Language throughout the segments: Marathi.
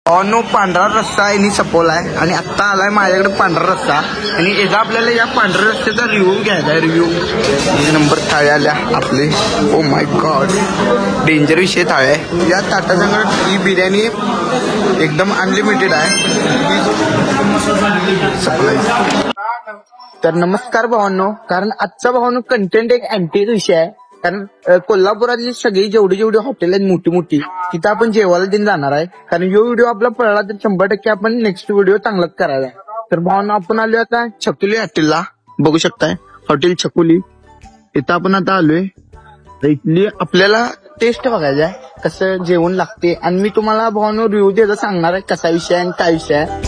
नो पांढरा रस्सा यांनी सपवलाय आणि आत्ता आलाय माझ्याकडे पांढरा रस्सा आणि याचा आपल्याला या पांढऱ्या रस्त्याचा रिव्ह्यू घ्यायचा आहे. रिव्ह्यू नंबर थाळ्या आल्या आपले. ओ माय गॉड, डेंजर विषय थाळ्या आहे. या ताटासंगत ही बिर्याणी एकदम अनलिमिटेड आहे. तर नमस्कार भावांनो, कारण आजचा भावांनो कंटेंट एक अँटीक विषय आहे. कारण कोल्हापुरातली सगळी जेवढी हॉटेल आहेत मोठी मोठी तिथं आपण जेवायला दिन जाणार आहे. कारण यो व्हिडिओ आपला पडला तर 100% आपण नेक्स्ट व्हिडिओ चांगलाच करायला आहे. तर भावना आपण आलोय आता छकुली हॉटेलला. बघू शकताय हॉटेल छकुली. इथं आपण आता आलोय. इथली आपल्याला टेस्ट बघायची आहे कसं जेवण लागते आणि मी तुम्हाला भावना रिव्ह्यू द्यायचा सांगणार आहे कसा विषय आणि काय विषय आहे.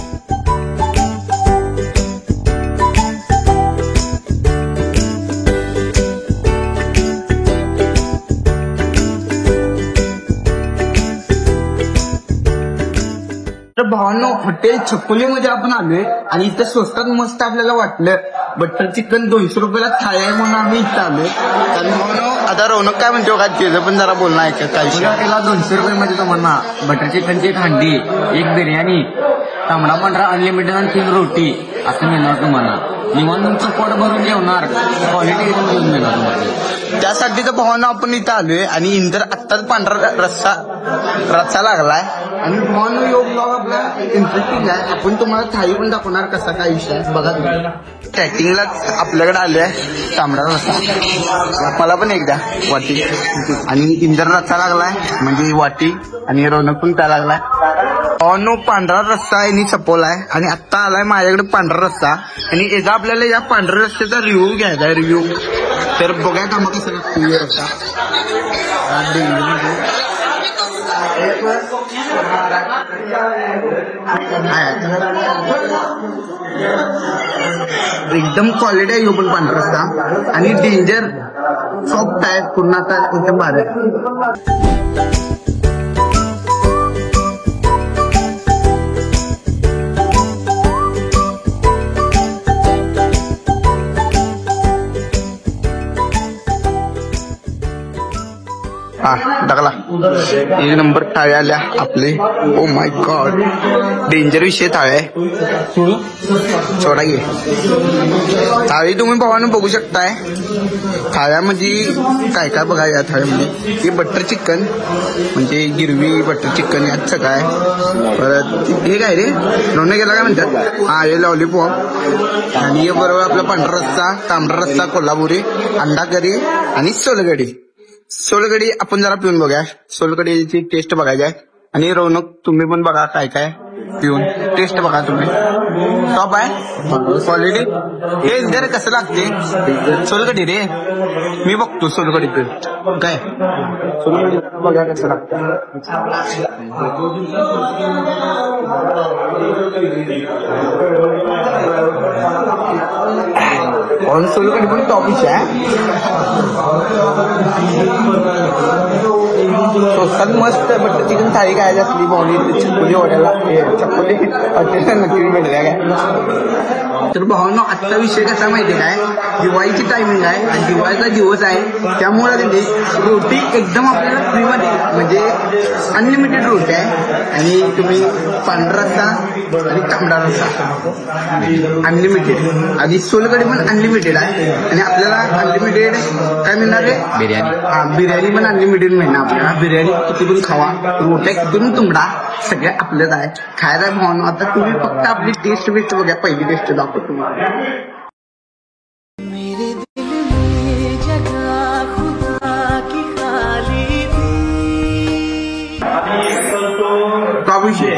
भावांनो हॉटेल छकुलीमध्ये आपण आलोय आणि इथं स्वस्तात मस्त आपल्याला वाटलं. बटर चिकन 200 रुपयाला थाळी आहे म्हणून आम्ही इथं आलोय. कारण भावांनो आता रौनक काय म्हणतो का त्याचं पण जरा बोलणं आहे काय त्याला 200 रुपयामध्ये तुम्हाला बटर चिकनची एक हंडी, एक बिर्याणी, तांबडा पांढरा अनलिमिटेड आणि 3 रोटी असं मिळणार तुम्हाला. निवांत तुमचं पोट भरून जेवणार, क्वालिटी एकदम घेऊन मिळणार तुम्हाला. त्यासाठी तर भावांनो आपण इथं आलोय आणि इंदर आत्ताच पांढरा रस्सा लागलाय आणि भावांनो यो ब्लॉग आपला इंटरेस्टिंग आहे. आपण तुम्हाला थाळी पण दाखवणार कसा काय विषय आहे बघा तुम्ही. स्टार्टिंगलाच आपल्याकडे आलोय तांबडा रस्सा. मला पण एकदा वाटी आणि इंदर रस्सा लागलाय म्हणजे वाटी आणि रौनक पण त्या लागलाय. नो पांढरा रस्सा यांनी सपवलाय आणि आत्ता आलाय माझ्याकडे पांढरा रस्सा आणि याचा आपल्याला या पांढऱ्या रस्त्याचा रिव्ह्यू घ्यायचा आहे. रिव्ह्यू तर बघा का मग कसं लागतो रस्सा. एकदम क्वालिटी आहे. पण पांढरा रस्सा आणि डेंजर सॉफ्ट आहे पूर्ण. आता एकदम भारी. टाकला. एक नंबर थाळी आल्या आपले. ओ माय गॉड, डेंजर विषय थाळी आहे. सोडा घे थाळी. तुम्ही भावानं बघू शकताय थाळ्यामध्ये काय काय बघा. या थाळ्यामध्ये हे बटर चिकन म्हणजे गिरवी बटर चिकन यात सगळं आहे. परत हे काय रे लोणं गेला काय म्हणतात. हा हे लॉलीपॉप आणि हे बरोबर आपला पांढरा रस्सा, तांबडा रस्सा कोल्हापुरी, अंडा करी आणि सोलकढी. सोलकढी आपण जरा पिऊन बघूया. सोलकढीची टेस्ट बघायची आहे. आणि रौनक तुम्ही पण बघा काय काय पिऊन टेस्ट बघा तुम्ही. टॉप आहे क्वालिटी. हे जर कसं लागते सोलकढी रे. मी बघतो सोलकढी पिऊन काय सोलकढी बघा कसं लागतं. सोलकढी पण टॉपिश आहे. स्वस्तात मस्त बटर चिकन थाळी काय असली भावनी छकुली हॉटेलला छकुली हॉटेलला नक्की भेटल्या काय. तर भावनो आजचा विषय कसा माहितीये काय, दिवाळीची टायमिंग आहे आणि दिवाळीचा दिवस आहे. त्यामुळे त्यांनी रोटी एकदम आपल्याला फ्रीमध्ये म्हणजे अनलिमिटेड रोटी आहे. आणि तुम्ही पांढरा रस्सा आणि तांबडा रस्सा अनलिमिटेड आणि सोलकढी पण अनलिमिटेड आहे. आणि आपल्याला अनलिमिटेड काय मिळणार आहे बिर्याणी. हा बिर्याणी पण अनलिमिटेड मिळणार आपल्याला. बिर्याणी किती पण खावा, रोट्या किती पण तुंबडा सगळ्या आपल्याच आहे. खायला भावना. आता तुम्ही फक्त आपली टेस्ट बेस्ट बघा. पहिली टेस्ट दाखवतो तुम्हाला. का विषय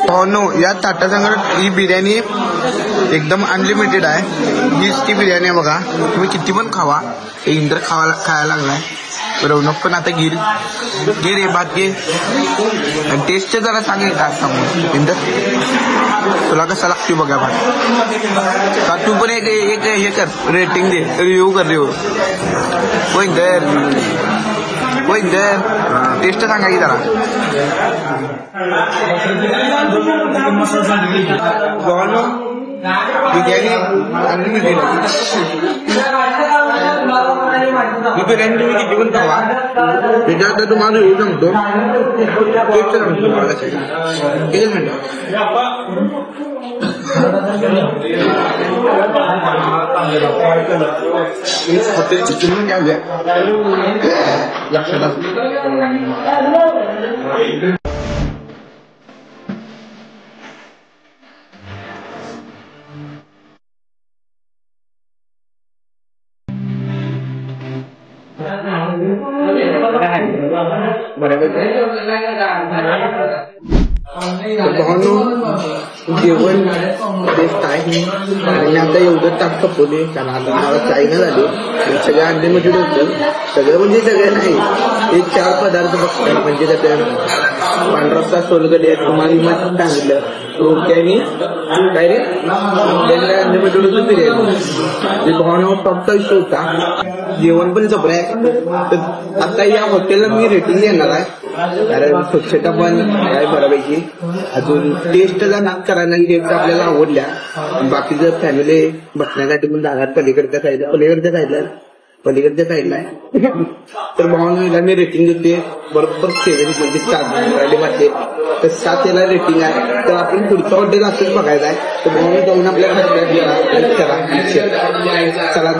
भावांनो या ताटासंगत ही बिर्याणी एकदम अनलिमिटेड आहे. हीच ती बिर्याणी आहे बघा. तुम्ही किती पण खावा. इंद्र खायला लागलाय. रौनक पण आता घे रे भात घे आणि टेस्ट जरा सांगेल का सांगू इंद्र तुला कसा लागते बघा भात. का तू पण एक हे कर रेटिंग दे रिव्ह्यू कर रिव्ह्यू. इंद्र टेस्ट सांगा की जरा. बिर्याणी अनलिमिटेड ही बिर्याणी तुम्ही किती पण खावा. त्याच्यात तुम्हाला येऊ सांगतो टेस्ट सांगतो तुम्हाला किती मिनिटं हॉटेल चिकन घ्याव्या लक्षात. जेवण बेस्ट आहे आणि आता एवढं ताक खपवले कारण आता मला चायना झाली. सगळ्या अंड्यामध्ये होतं सगळं म्हणजे सगळं नाही. एक 4 पदार्थ बघतात म्हणजे त्याच्या पांढरा रस्सा सोलकढी तुम्हाला सांगितलं रोटी आणि काय रे अंड्यामध्ये होतं बिर्याणी. भावना टॉपचा विषय होता. जेवण पण जबर आहे. तर आता या हॉटेलला मी रेटिंग देणार आहे कारण स्वच्छता पण आहे बऱ्यापैकी. अजून टेस्टचा नाक करायला टेस्ट आपल्याला आवडल्या. बाकीचं फॅमिली बसण्यासाठी पण जागा पलीकडच्या साईडला आहे. तर भावना मी रेटिंग देते बरोबर 7 म्हणजे 7 तर 7 याला रेटिंग आहे. तर आपण पुढचं हॉटेल असंच बघायचं आहे. तर भावना जाऊन आपल्या घरात चला